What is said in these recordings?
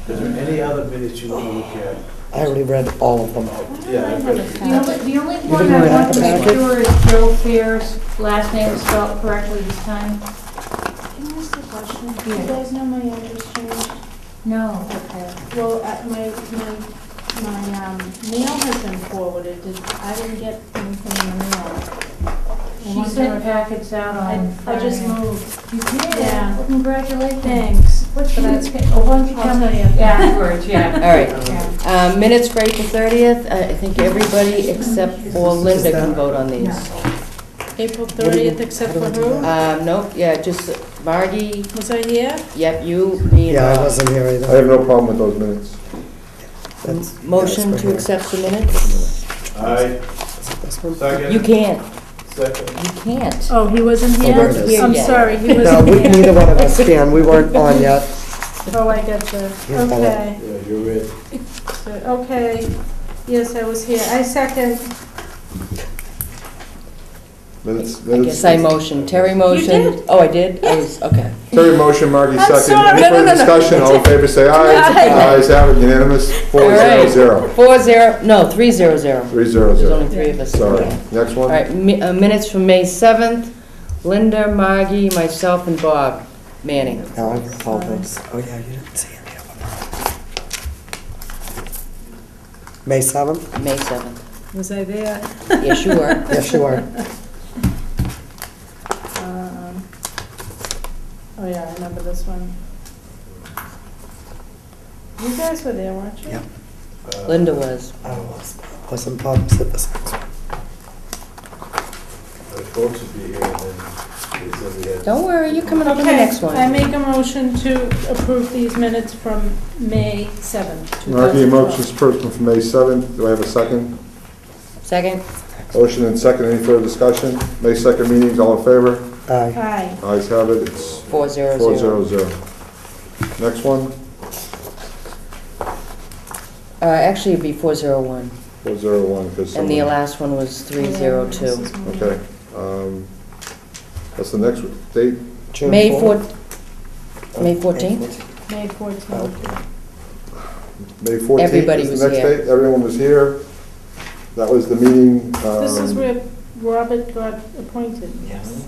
Is there any other minutes you want to look at? I already read all of them. Yeah, I've got The only You one didn't I read want to the make packet? sure is Joe Fair's last name is spelled correctly this time. Can I ask a question? Do you guys know my address changed? No, okay. Well, my mail has been forwarded. I didn't get anything in the mail. She sent packets out on I just Friday. moved. You did? Yeah. Well, congratulations. Thanks. What's But your, I- why don't you I'll tell tell me you. afterwards, yeah. All right. Yeah. Minutes for April 30th. I think everybody except for Linda can vote on these. April 30th, except for who? Nope, yeah, just Margie, Was I here? yep, you, me, and Yeah, I Bob. wasn't here I either. have no problem with those minutes. That's- Motion that's to right accept the minutes? Aye, This one? second. You can't, Second. you can't. Oh, he wasn't here? here? Here I'm yet. sorry, he No, wasn't here. neither one of us can. We weren't on yet. Oh, I got the, Here's Bella. okay. Yeah, you're in. Okay, yes, I was here. I second. Minutes, I guess I motioned. Terry motioned. did? Oh, I did? I was, okay. Terry motion, Margie I'm second. sorry. Any No, no, further no, no. discussion? All in favor, say aye. Aye. Ayes have it, unanimous, All right. 4-0-0. 4-0, no, 3-0-0. 3-0-0. There's only three of us. Sorry. Okay. Next All one? right, minutes from May 7th. Linda, Margie, myself, and Bob Manning. Now I recall those. Oh, yeah, you didn't see any of them. May 7th? May 7th. Was I there? Yes, you were. Yes, you were. Oh, yeah, I remember this one. You guys were there, weren't you? Yeah. Linda was. I wasn't Bob said this next one. I was supposed to be here, and then they said we had. Don't worry, you're coming up on the Okay, next one. I make a motion to approve these minutes from May 7th. Margie, 2012. motion's person from May 7th. Do I have a second? Second? Motion and second. Any further discussion? May 2nd meetings, all in favor? Aye. Aye. Ayes have it. It's 4-0-0. 4-0-0. Next one? Actually, it'd be 4-0-1. 4-0-1, because And the someone... last one was 3-0-2. Okay. What's the next date? June May 4th? 4th, May 14th? May 14th. Okay. May 14th Everybody is was the next here. date? Everyone was here. That was the meeting... This is where Robert got appointed. Yes.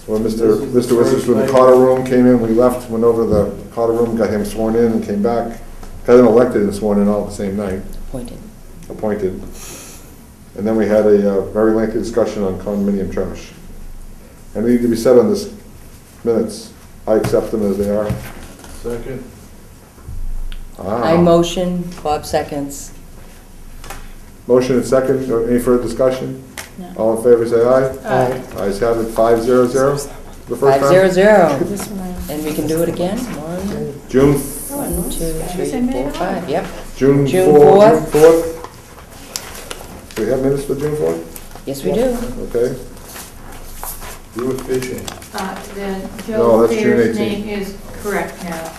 When This Mr. is the Mr. Wissers first from the night. Carter room came in, we left, went over to the Carter room, got him sworn in and came back. Got him elected and sworn in all the same night, Appointed. appointed. And then we had a very lengthy discussion on condominium trash. Anything to be said on this minutes? I accept them as they are. Second. I motion, Bob seconds. Motion and second, or any further discussion? No. All in favor, say aye. Aye. Ayes have it, 5-0-0. The first time? 5-0-0. This one I... And we can do it again? One, June, 1, 2, Yes, 3, I made 4, it 5, yep. June June 4th. 4th. June 4th. Do we have minutes for June 4th? Yes, we do. Okay. You were fishing. Then No, Joe that's June Fair's 18th. name is correct now.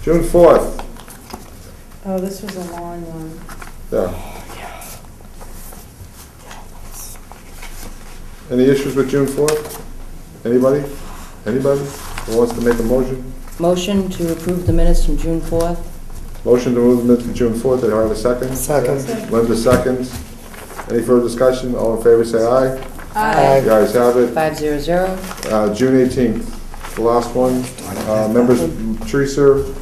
June 4th. Oh, this was a long one. Yeah. Any issues with June 4th? Anybody? Anybody who wants to make a motion? Motion to approve the minutes from June 4th. Motion to move the minutes to June 4th, do I have a second? Second. Linda seconds. Any further discussion? All in favor, say aye. Aye. The ayes have it. 5-0-0. June 18th, the last one. Members Teresa,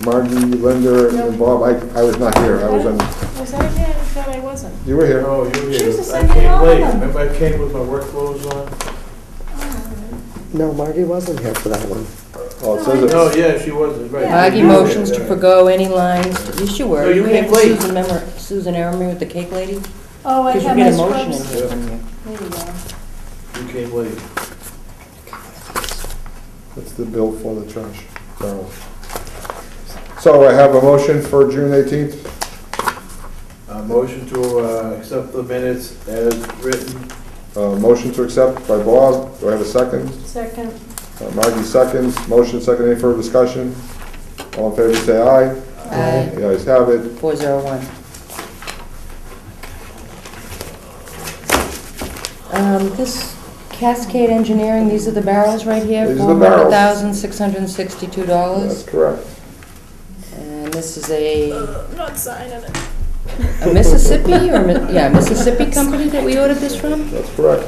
Margie, Linda, and Bob. I was not here. I was on, Was I here? I thought I wasn't. you were here. Oh, you were here. Jesus, I I did came all of late. them. Remember I came with my work clothes on? No, Margie wasn't here for that one. Oh, it says it. Oh, yeah, she wasn't, right. Maggie You were motions here, to right. forego any lines. Yes, you were. No, you were here came for late. Susan Aramir with the cake lady? Oh, I Because you had my get a motion in scrubs. here from you. There you go. You came late. That's the bill for the trash barrel. So I have a motion for June 18th. Motion to accept the minutes as written. Motion to accept by Bob. Do I have a second? Second. Margie seconds. Motion second. Any further discussion? All in favor, say aye. Aye. The ayes have it. 4-0-1. This Cascade Engineering, these are the barrels right here? These are the barrels. $400,662. That's correct. this is a I'm not signing it. Mississippi, or, Mississippi company that we ordered this from? That's correct.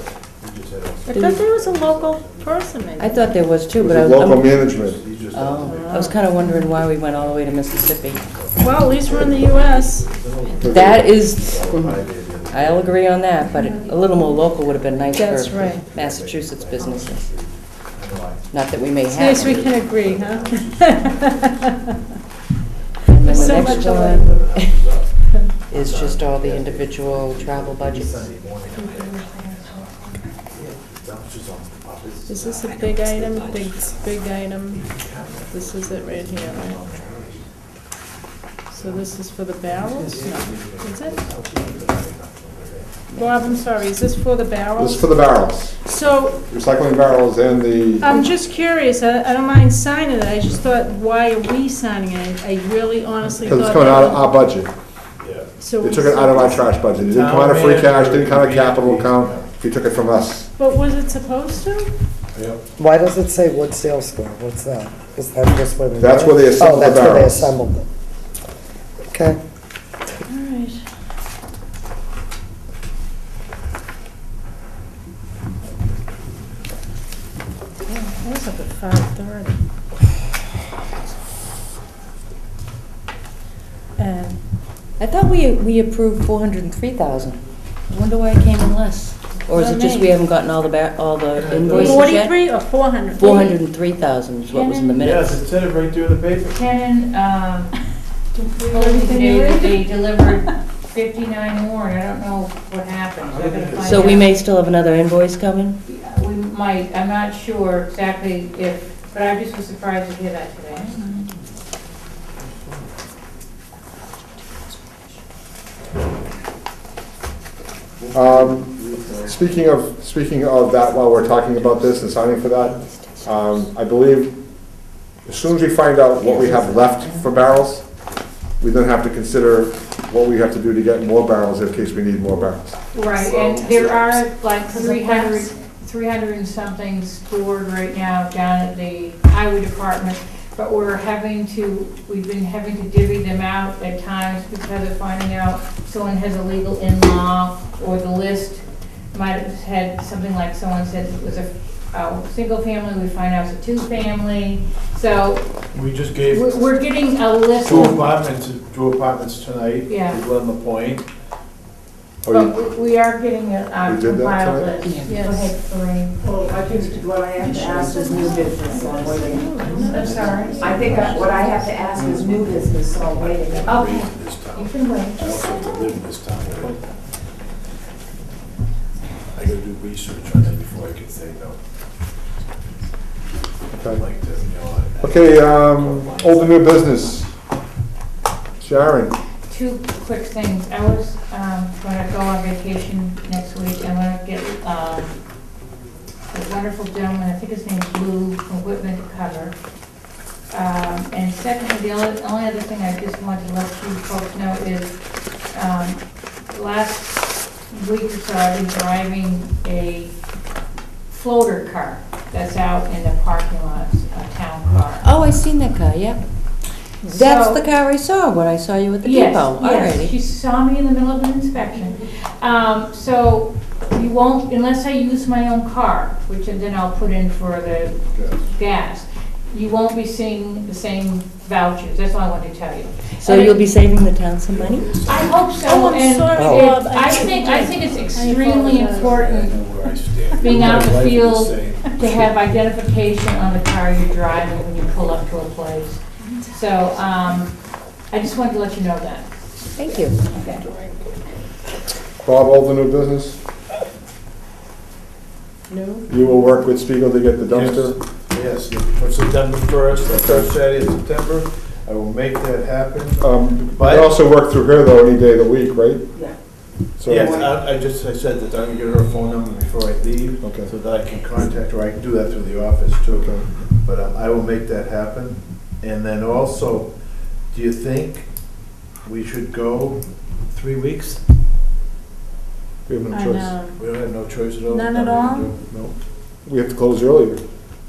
I thought there was a local person maybe. I thought there was It too, was but a local management. I was kind of wondering why we went all the way to Mississippi. Well, at least we're in the US. That is, I'll agree on that, but a little more local would have been nice That's for right. Massachusetts businesses. Not that we may It's have nice we any. can agree, huh? And then the so next much one is just all the individual travel budgets. Is this a big item? Big item? This is it right here, right? So this is for the barrels? No, is it? Bob, I'm sorry, is this for the This is barrels? for the barrels, So, recycling barrels and the, I'm just curious, I don't mind signing it, I just thought, why are we signing it? I really honestly thought. because it's coming out of our budget. So They we took it out of our said- trash budget. It didn't come out of free cash, didn't come out of capital account. He took it from us. But was it supposed to? Why does it say wood sales store? What's that? Is that just where they? That's where they assemble the Oh, that's where they barrels. assembled them. Okay. All right. Yeah, I was up at 5:30. And I thought we approved 403,000. I wonder why it came in less. Or is it just we haven't gotten all the invoices yet? 43 or 400? 403,000 is what was in the Yes, minutes. it said it right there in the paper. Ken, told me today that they delivered 59 more, and I don't know what happened. So I'm gonna find So we out. may still have another invoice coming? We might, I'm not sure exactly if, but I just was surprised to hear that today. Speaking of that, while we're talking about this and signing for that, I believe as soon as we find out what we have left for barrels, we then have to consider what we have to do to get more barrels in case we need more barrels. Right, and there are like 300 and something stored right now down at the highway department, but we've been having to divvy them out at times because of finding out someone has a legal in-law, or the list might have had something like someone said it was a single family, we find out it's a two-family, so We just gave we're getting a list two of, apartments tonight. Yeah. To Glen Point. but we are getting a We did that compiled tonight? list. Yes. Go ahead, Lorraine. Well, I think what I have to ask is new business, so I'm waiting. I'm sorry. I think what I have to ask is new business, so I'm waiting. Okay, This town. you can wait. I also have to live in this town. Right? I gotta do research on that before I can say no. Okay. Like this, you know. Okay, old and new business. Sharon, Two quick things. I was going to go on vacation next week. I'm going to get a wonderful gentleman, I think his name's Lou, from Whitman to cover. And secondly, the only other thing I just wanted to let you folks know is last week or so I've been driving a floater car that's out in the parking lot, a town car. Oh, I seen that car, yep. That's So- the car I saw when I saw you at the Yes, depot. yes, Alrighty. she saw me in the middle of an inspection. So you won't, unless I use my own car, which then I'll put in for the gas, you won't be seeing the same vouchers, that's all I wanted to tell you. So you'll be saving the town some money? I hope so. Oh, I'm and sorry, it- Bob. I think it's extremely apologize. important Where I stand. being out in My the life is field same. to have identification on the car you're driving when you pull up to a place. So, I just wanted to let you know that. Thank you. Okay. Bob, old and new business. No. You will work with Spiegel to get the dumpster. Yes, for September 1st, the first Saturday of September, I will make that happen. You can also work through her though, any day of the week, right? Yeah. So, Yes, I said that I'm gonna get her phone number before I leave, Okay. so that I can contact her. I can do that through the office too. Okay. But I will make that happen. And then also, do you think we should go 3 weeks? We have no I choice. know. We don't have no choice at all? None at all? No. We have to close earlier.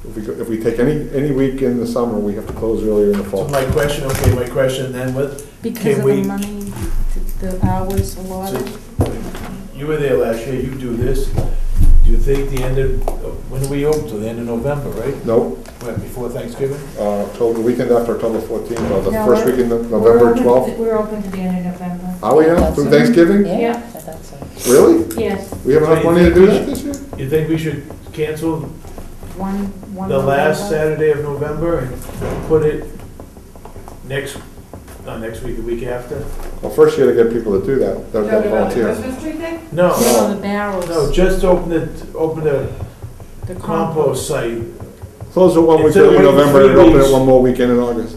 If we take any week in the summer, we have to close earlier in the So fall. my question then with, Because Can of we- the money, the hours allotted. you were there last year, you do this, do you think the end of, when do we open, till the end of November, right? Nope, What, before Thanksgiving? October, weekend after October 14th, or the No, first we're- weekend of We're November open- 12th. We're open to the end of November. Are we now, through Thanksgiving? Yeah, Yeah. I thought so. Really? Yes, We have enough money to do that this year? You think we should cancel one the last November. Saturday of November and put it next, not next week, the week after? Well, first you gotta get people to do that, that Talking about the volunteer. Christmas tree thing? No, No, the barrels. no, just open the The compost site. Close it one week Instead of early in waiting November and 3 open it weeks. one more weekend in August.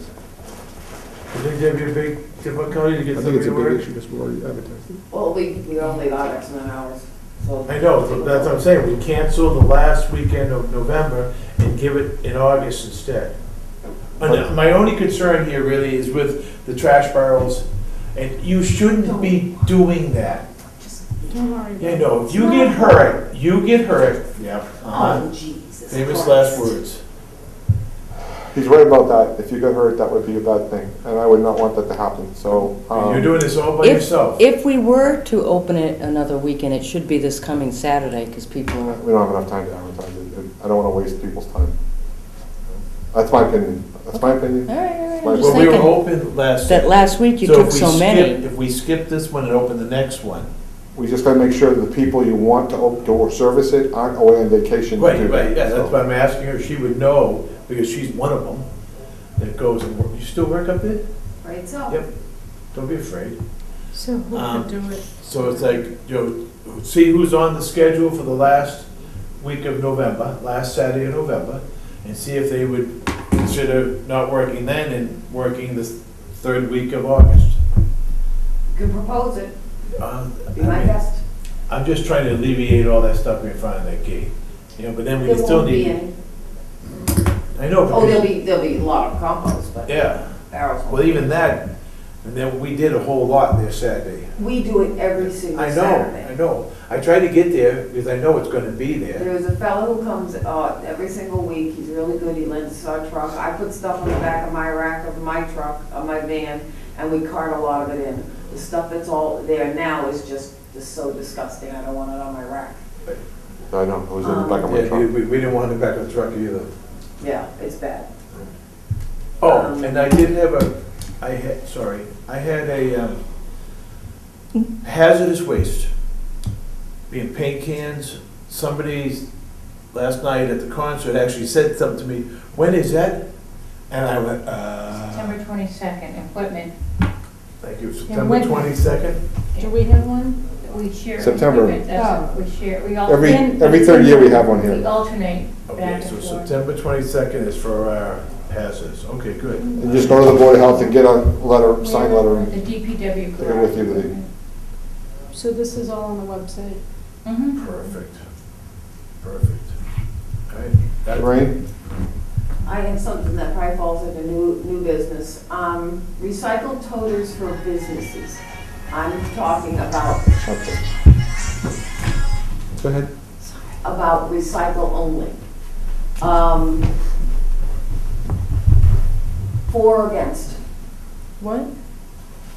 You think that'd be a big difficulty to get I think somebody it's a to big work? issue because we already advertised it. Well, we only got X amount of hours, so. I know, so that's what I'm saying, we cancel the last weekend of November and give it in August instead. And my only concern here really is with the trash barrels, and you shouldn't be doing that. Don't worry about You it. know, if you get hurt, yep, Oh, Jesus. famous Christ. last words. He's right about that. If you got hurt, that would be a bad thing, and I would not want that to happen, so. You're doing this all by If, yourself. if we were to open it another weekend, it should be this coming Saturday, because people, We don't have enough time to advertise it. I don't wanna waste people's time. That's my opinion. That's my opinion. all right, all right, I'm Well, just Well, we were thinking, open last. that last week you So took if we so many. If we skip this one and open the next one. We just gotta make sure that the people you want to service it aren't away on vacation to do Right, that. right, yeah, that's So- why I'm asking her, she would know, because she's one of them, that goes and work. You still work up there? Right, so. Yep. Don't be afraid. So who Um, could do it? So it's like, see who's on the schedule for the last week of November, last Saturday of November, and see if they would consider not working then and working the third week of August. You can propose it, be I my mean, guest. I'm just trying to alleviate all that stuff in front of that gate, but then we There still won't be need, any. I know, Oh, because, there'll be a lot of compost, but yeah, barrels. won't. well, even that, and then we did a whole lot there Saturday. We do it every single I Saturday. know, I try to get there because I know it's gonna be there. There's a fellow who comes, every single week, he's really good, he lends us our truck, I put stuff on the back of my rack of my truck, of my van, and we cart a lot of it in. The stuff that's all there now is just so disgusting, I don't want it on my rack. I know, it was in the back of my Yeah, truck. we didn't want it back on the truck either. Yeah, it's bad. Oh, Um, and I did have I had a hazardous waste, being paint cans. Somebody last night at the concert actually said something to me, when is that? And I went, September 22nd, equipment. thank you, And September when- 22nd? Do we have one? We share. September. equipment, we share, we Every, alternate. every third year we have one We here. alternate Okay, back so and forth. September 22nd is for our hazardous, okay, good. And just go to the Board of Health and get a letter, sign letter, The and DPW. take it with you to the- So this is all on the website? Mhm. Perfect, perfect. All right. that- Lorraine? I have something that probably falls into new business. Recycled toters for businesses. I'm talking about Okay. Go ahead. recycle only. For or against? What?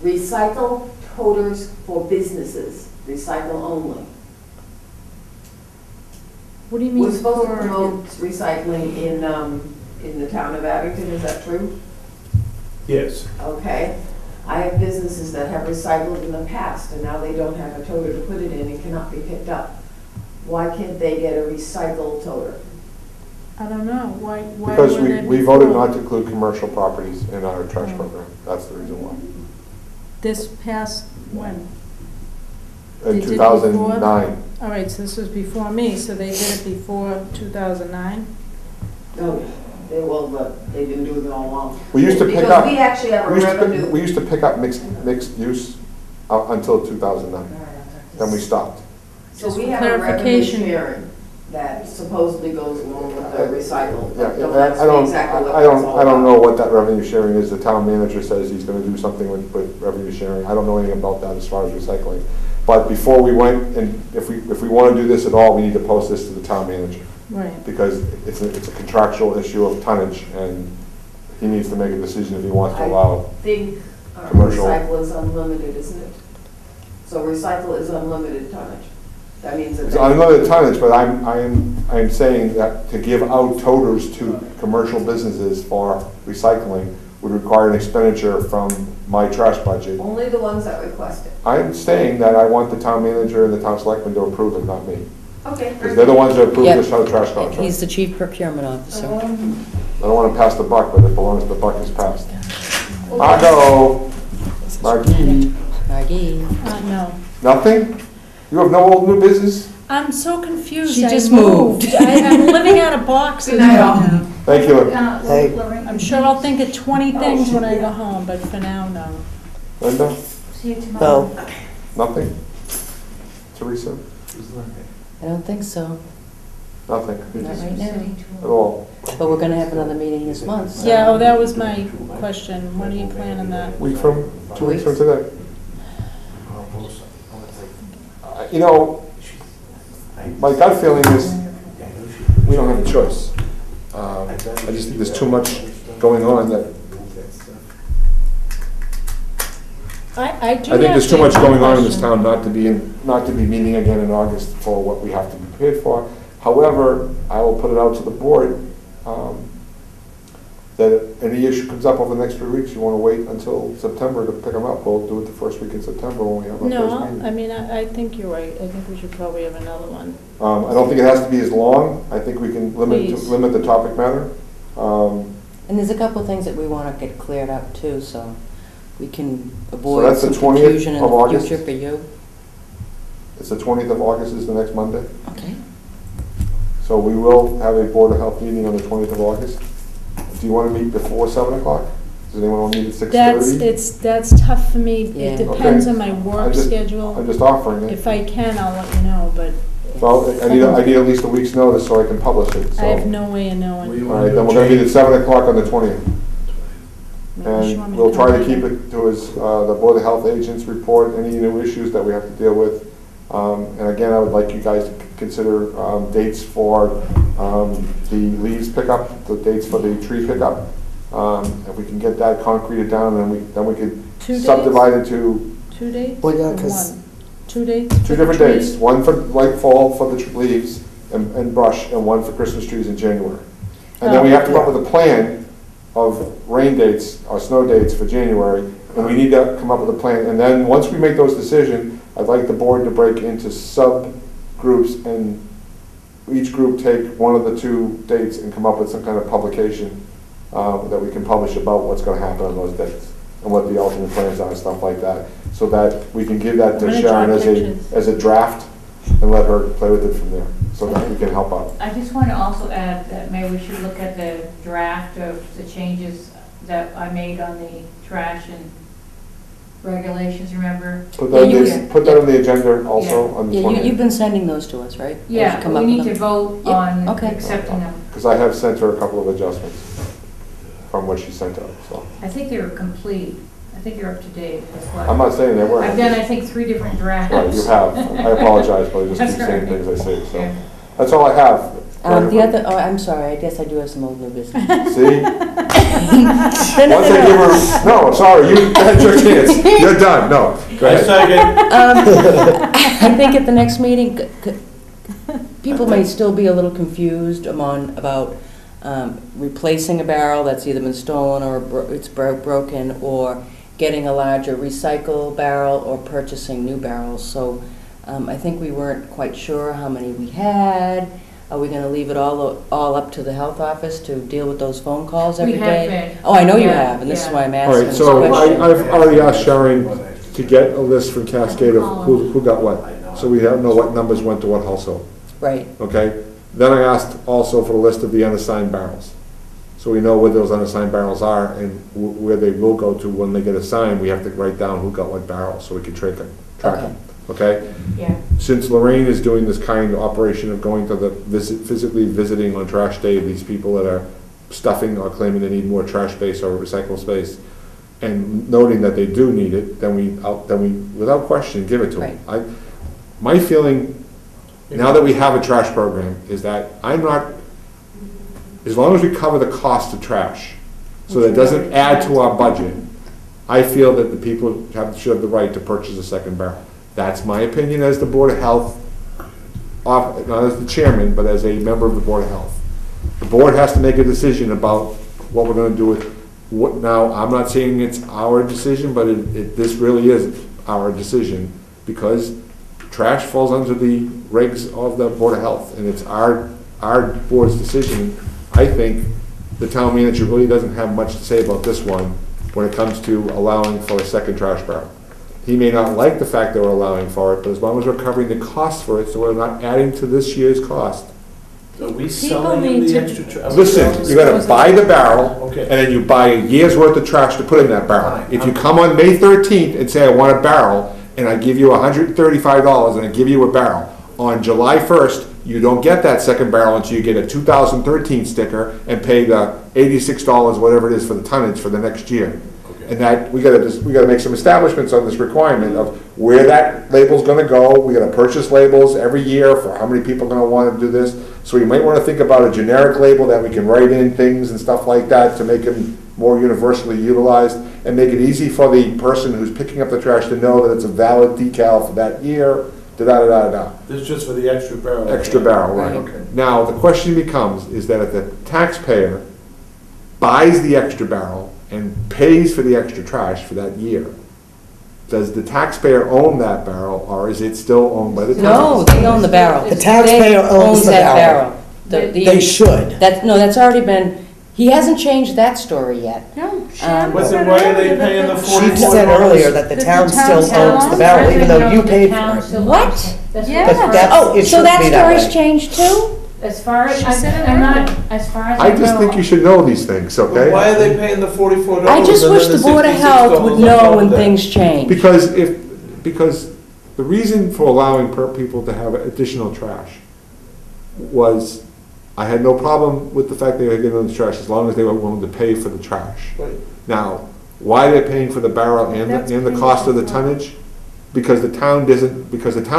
Recycle toters for businesses, recycle only. What do you mean? We're supposed to for- promote recycling in the town of Abington, is that true? Yes, Okay. I have businesses that have recycled in the past, and now they don't have a toter to put it in, it cannot be picked up. Why can't they get a recycled toter? I don't know, why Because would it we be voted full? not to include commercial properties in our trash Oh. program. That's the reason why. This past, when? In They did 2009. All right, so this was before me, so they did it before 2009? No, but they didn't do it all along. We used to pick Because up, we actually have a we revenue. used to pick up mixed use until 2009. Then we stopped. So Just we for have a revenue clarification. sharing that supposedly goes along with the recycle. Yeah, Don't I ask me don't, exactly what I that's don't, all I don't about. know what that revenue sharing is. The town manager says he's gonna do something with revenue sharing. I don't know anything about that as far as recycling. But before we went, and if we wanna do this at all, we need to post this to the town manager. Right. because it's a contractual issue of tonnage, and he needs to make a decision if he wants to allow. I think Commercial. recycle is unlimited, isn't it? So recycle is unlimited tonnage. That means that. It's unlimited tonnage, but I'm saying that to give out toters to commercial businesses for recycling would require an expenditure from my trash budget. Only the ones that request it. I'm saying that I want the town manager and the town selectman to approve it, not me. Okay. Because they're the ones that approve Yep. the show trash contract. He's the chief procurement officer. I don't want to pass the buck, but it belongs, the buck is passed. Margot, Margie, Maggie. No. nothing? You have no old new business? I'm so confused. She I just moved. I'm living out of boxes Good night, all. now. Thank you. Hey. I'm sure I'll think of 20 things when I go home, but for now, no. Linda, See you tomorrow. No, nothing? Teresa, I don't think so, nothing not right now. at all? But we're gonna have another meeting this month. so- Yeah, oh, that was my question. When are you planning that? Week from, 2 weeks from today. You know, my gut feeling is we don't have a choice. I just think there's too much going on that, I do I think there's too have much going on in this question. town not to be meeting again in August for what we have to be prepared for. However, I will put it out to the board, that if any issue comes up over the next 3 weeks, you want to wait until September to pick them up, we'll do it the first week in September when we have our first No, meeting. I mean, I think you're right. I think we should probably have another one. I don't think it has to be as long. I think we can Please. limit the topic matter. And there's a couple of things that we wanna get cleared up too, so we can So avoid that's the some 20th confusion in of the August? future for you. It's the 20th of August is the next Monday. Okay. So we will have a Board of Health meeting on the 20th of August. Do you want to meet before 7 o'clock? Does anyone want to meet at 6:30? That's tough for me. Yeah. It depends Okay. on my I'm work schedule. just offering it. If I can, I'll let you know, but Well, I need at least a week's notice so I can publish it, so. I have no way of knowing. All right, then we're going to meet at 7 o'clock on the 20th. Unless you want And me we'll come try to later. keep it to the Board of Health agents report, any new issues that we have to deal with. And again, I would like you guys to consider dates for the leaves pickup, the dates for the tree pickup. If we can get that concreted down, then we could 2 days? subdivide into 2 days? Well, yeah, Or 'cause- one? 2 dates? two different dates. One for like fall for the leaves and brush, and one for Christmas trees in January. And then we have to come up with a plan of rain dates or snow dates for January, and we need to come up with a plan. And then, once we make those decisions, I'd like the board to break into subgroups, and each group take one of the 2 dates and come up with some kind of publication that we can publish about what's gonna happen on those dates, and what the alternate plans are and stuff like that, so that we can give that I'm to gonna Sharon draw as pictures. a draft, and let her play with it from there, so that we can help out. I just want to also add that maybe we should look at the draft of the changes that I made on the trash and regulations, remember? Put that, Yeah, put that on the agenda also on the Yeah, you've 20th, been sending those to us, right? As you Yeah, come we up need with to them. vote Yep, on okay. accepting them. because I have sent her a couple of adjustments from what she sent out, so. I think they were complete. I think you're up to date. That's what- I'm not saying they weren't. I've done, I think, 3 different drafts. Right, you have. I apologize, but I just keep That's saying all right. things I say, so. Yeah. That's all I have. The other, oh, I'm sorry, I guess I do have some old new business. See? Once I give her, no, sorry, you had your chance. You're done, no. Go I ahead. second. I think at the next meeting, people may still be a little confused about replacing a barrel that's either been stolen or it's broken, or getting a larger recycle barrel, or purchasing new barrels. So I think we weren't quite sure how many we had. Are we gonna leave it all up to the health office to deal with those phone calls every We day? have been. Oh, I know you Yeah, have, and this is yeah. why I'm All asking right, this so question. I've already asked Sharon to get a list from Cascade of who got what, so we don't know what numbers went to what household, Right, okay? Then I asked also for a list of the unassigned barrels, so we know where those unassigned barrels are and where they will go to when they get assigned. We have to write down who got what barrel, so we can track them, okay? Yeah. Since Lorraine is doing this kind of operation of going to the physically visiting on trash day, these people that are stuffing or claiming they need more trash space or recycle space, and noting that they do need it, then we, without question, give it to them. My feeling, now that we have a trash program, is that I'm not as long as we cover the cost of trash, so that it doesn't add to our budget, I feel that the people should have the right to purchase a second barrel. That's my opinion as the Board of Health, not as the chairman, but as a member of the Board of Health. The board has to make a decision about what we're gonna do with what. Now, I'm not saying it's our decision, but this really is our decision, because trash falls under the regs of the Board of Health, and it's our board's decision. I think the town manager really doesn't have much to say about this one when it comes to allowing for a second trash barrel. He may not like the fact that we're allowing for it, but as long as we're covering the cost for it, so we're not adding to this year's cost. Are we selling them need the to- extra trash? Listen, you gotta buy the barrel, Okay. and then you buy a year's worth of trash to put in that barrel. Fine. If you come on May 13th and say, I want a barrel, and I give you $135, and I give you a barrel, on July 1st, you don't get that second barrel until you get a 2013 sticker and pay the $86, whatever it is, for the tonnage for the next year. And that, we gotta make some establishments on this requirement of where that label's gonna go. We gotta purchase labels every year for how many people are gonna wanna do this. So you might wanna think about a generic label that we can write in things and stuff like that to make them more universally utilized, and make it easy for the person who's picking up the trash to know that it's a valid decal for that year, da-da-da-da-da. This is just for the extra barrel? Extra barrel, right. Okay. Now, the question becomes, is that if the taxpayer buys the extra barrel and pays for the extra trash for that year, does the taxpayer own that barrel, or is it still owned by the town? No, they own the barrel. The taxpayer They owns own the that barrel. The- They should. That's already been, he hasn't changed that story yet. No, But then why are they paying the She 44? said earlier that the town still owns the barrel, even though you paid for it. What? Yeah. But that's, Oh, it so shouldn't that be that story's way. changed too? As far as, She said it I'm not, earlier. as far as I I know. just think you should know these things, okay? Why are they paying the $44? I just and wish then the Board of Health would $66 know on top when of that? things change. Because the reason for allowing people to have additional trash was, I had no problem with the fact they were getting the trash as long as they were willing to pay for the trash. Right. Now, why they're paying for the barrel and That's the pretty cost of the simple. tonnage? Because the town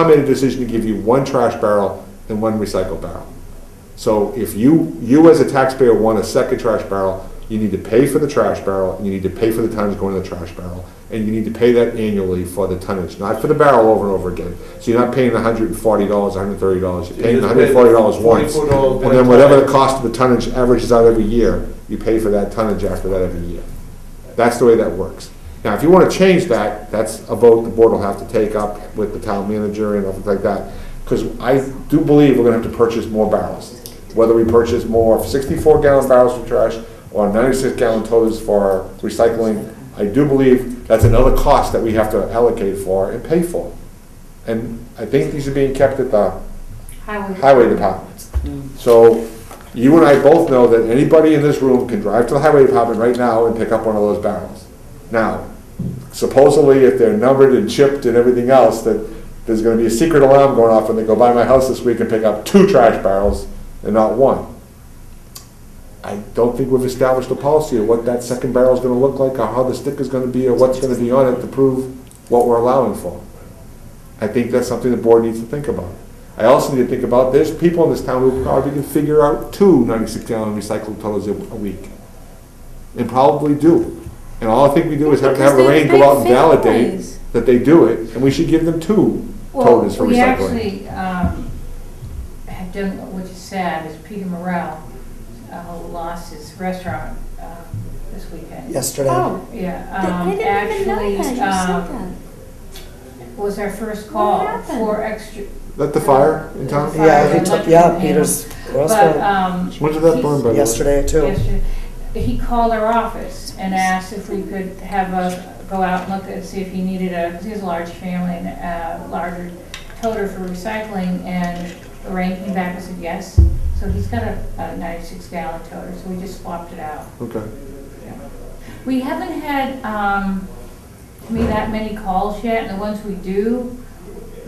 made a decision to give you one trash barrel and one recycle barrel. So if you as a taxpayer want a second trash barrel, you need to pay for the trash barrel, and you need to pay for the tonnage going in the trash barrel. And you need to pay that annually for the tonnage, not for the barrel over and over again. So you're not paying $140, $130, you're paying You just pay $140 once. $44 And then whatever the cost of the tonnage averages out every year, you pay for that tonnage after that every year. That's the way that works. Now, if you want to change that, that's a vote the board will have to take up with the town manager and everything like that. Because I do believe we're gonna have to purchase more barrels. Whether we purchase more 64-gallon barrels for trash or 96-gallon toters for recycling, I do believe that's another cost that we have to allocate for and pay for. And I think these are being kept at the highway department. So you and I both know that anybody in this room can drive to the highway department right now and pick up one of those barrels. Now, supposedly if they're numbered and chipped and everything else, that there's gonna be a secret alarm going off when they go by my house this week and pick up 2 trash barrels and not 1. I don't think we've established a policy of what that second barrel is gonna look like, or how the sticker's gonna be, or what's gonna be on it to prove what we're allowing for. I think that's something the board needs to think about. I also need to think about, there's people in this town who probably can figure out 2 96-gallon recycled totals a week. And probably do. And all I think we do is have to have Because Lorraine they're go out and big validate families. that they do it, and we should give them 2 toters for Well, we recycling. actually have done, which is sad, is Peter Morrell, who lost his restaurant this weekend. Yesterday. Oh, Yeah, I didn't even know actually, that, you said that. was our first What call happened? for extra. That the fire in town? Fire Yeah, he and took, electrical Peter's But, restaurant When did that burn, by the way? yesterday too. yesterday, he called our office and asked if we could have a, go out and look and see if he needed because he has a large family and a larger toter for recycling, and Lorraine came back and said yes. So he's got a 96-gallon toter, so we just swapped it out. Okay. We haven't had, to me, that many calls yet, and the ones we do,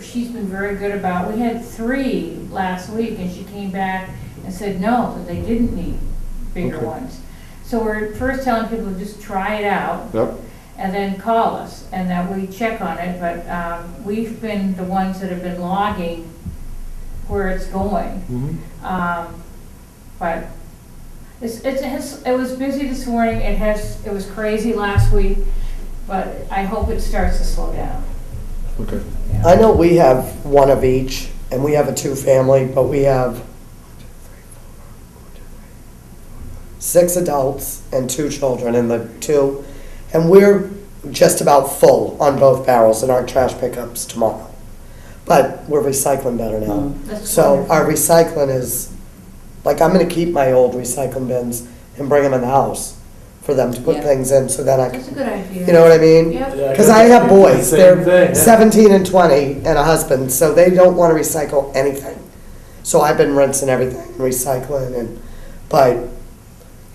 she's been very good about. We had 3 last week, and she came back and said no, that they didn't need bigger Okay. ones. So we're first telling people to just try it out, Yep. and then call us, and that we check on it, but we've been the ones that have been logging where it's going. Mhm. But It was busy this morning, it was crazy last week, but I hope it starts to slow down. Okay. I know we have one of each, and we have a two-family, but we have 6 adults and 2 children in the 2, and we're just about full on both barrels in our trash pickups tomorrow. But we're recycling better now. That's So wonderful. our recycling is, like, I'm gonna keep my old recycling bins and bring them in the house for them to put Yeah. things in, so that I That's a can, good idea. you know what I mean? Yep. Yeah, Because I have boys, Same they're thing, yeah. 17 and 20 and a husband, so they don't want to recycle anything. So I've been rinsing everything, recycling,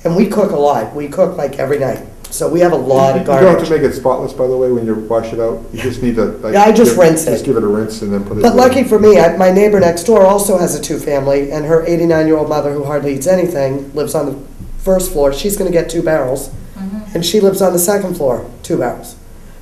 and we cook a lot. We cook like every night. So we have a lot of You don't have garbage. to make it spotless, by the way, when you wash it out. You just need to, like. Yeah, I just rinse it. Just give it a rinse and then put it. But in. lucky for me, my neighbor next door also has a 2-family, and her 89-year-old mother, who hardly eats anything, lives on the first floor. She's going to get 2 barrels, Mhm. and she lives on the second floor, 2 barrels.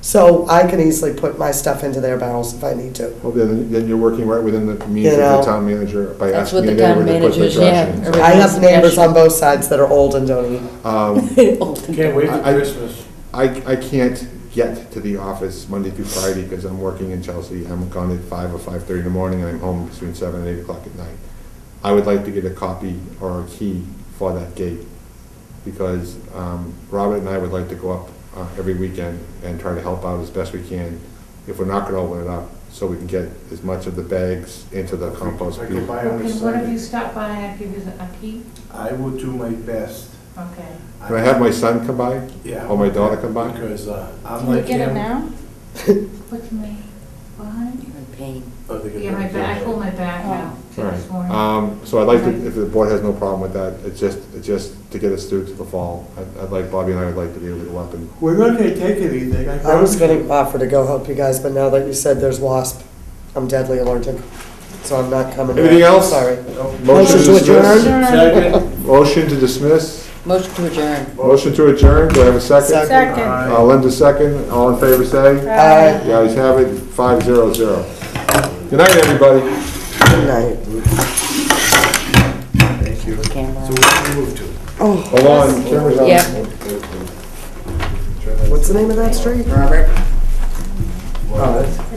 So I can easily put my stuff into their barrels if I need to. Well, then you're working right within the means You of know. the town manager by That's asking what your the town neighbor to put the managers, trash yeah, in. every- I have neighbors suggestion. on both sides that are old and don't eat. Can't wait for I- Christmas. I can't get to the office Monday through Friday because I'm working in Chelsea. I'm gone at 5 or 5:30 in the morning, and I'm home between 7 and 8 o'clock at night. I would like to get a copy or a key for that gate, because Robert and I would like to go up every weekend and try to help out as best we can, if we're not gonna open it up, so we can get as much of the bags into the compost I bin. can buy Well, on a can one of you Sunday. stop by and I'll give you a key? I will do my best. Okay. Can I have my son come by? Yeah. or my daughter come by? Because I'm Can you like get it him. now? What's my, behind? You're in pain. Oh, they're gonna Yeah, my do back, I it. pulled my back now All this morning. right. So I'd like to, if the board has no problem with that, it's just to get us through to the fall. I'd like, Bobby and I would like to be able to go up and, We're not gonna take anything. I was going to offer to go help you guys, but now that you said there's wasp, I'm deadly allergic, so I'm not coming. Anything back. else? Sorry. motion Motion to to adjourn? dismiss. Second. Motion to dismiss. Motion to adjourn. Motion to adjourn. Do I have a second? Second. Second. Linda second. All in favor, say. Aye. The ayes have it, 5-0-0. Good night, everybody. Good night. Thank you. So Camera. where do we move to? Hold on, camera's on. Yeah. What's the name of that street? Robert? Oh, that's-